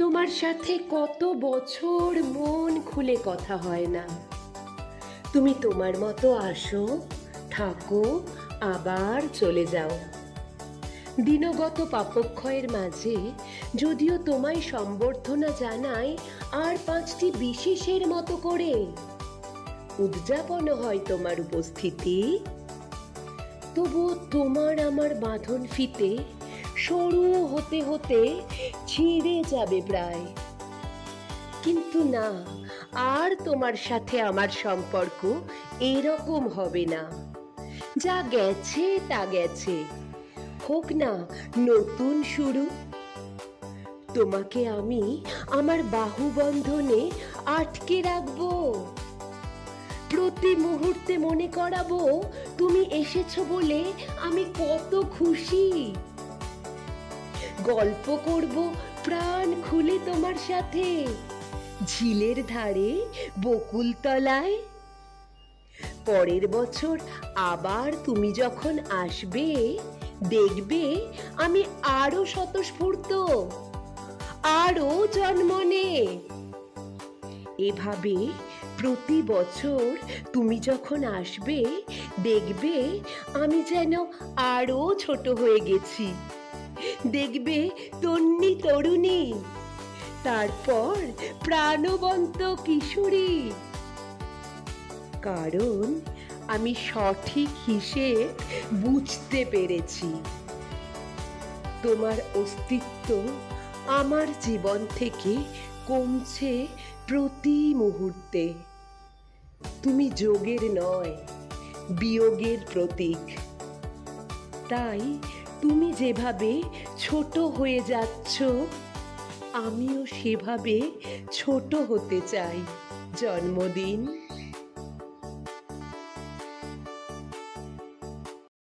তোমার সাথে কত বছর মন খুলে কথা হয় না। তুমি তোমার মতো আসো, থাকো, আবার চলে যাও। দিনগত পাপক্ষয়ের মাঝে যদিও তোমায় সম্বর্ধনা জানাই আর 5টি বিশেষের মতো করে উদযাপন হয় তোমার উপস্থিতি, তবুও তোমার আমার বাঁধন ফিতে সরু হতে হতে ছিঁড়ে যাবে প্রায়। কিন্তু না, আর তোমার সাথে আমার সম্পর্ক এরকম হবে না। যা গেছে তা গেছে, হোক না নতুন শুরু। তোমাকে আমি আমার বাহুবন্ধনে আটকে রাখবো, প্রতি মুহূর্তে মনে করাবো তুমি এসেছো বলে আমি কত খুশি। গল্প করব প্রাণ খুলে তোমার সাথে, ঝিলের ধারে, বকুলতলায়। পরের বছর আবার তুমি যখন আসবে, দেখবে আমি আরো স্বতঃস্ফূর্ত, আরো জন্মনে। এভাবে প্রতি বছর তুমি যখন আসবে, দেখবে আমি যেন আরো ছোট হয়ে গেছি। দেখবে তন্নি তরুণী, তারপর প্রাণবন্ত কিশোরী। কারণ আমি সঠিক হিসেব বুঝতে পেরেছি। তোমার অস্তিত্ব আমার জীবন থেকে কমছে প্রতি মুহূর্তে। তুমি যোগের নয়, বিয়োগের প্রতীক। তাই তুমি যেভাবে ছোট হয়ে যাচ্ছ, আমিও সেভাবে ছোট হতে চাই। জন্মদিন।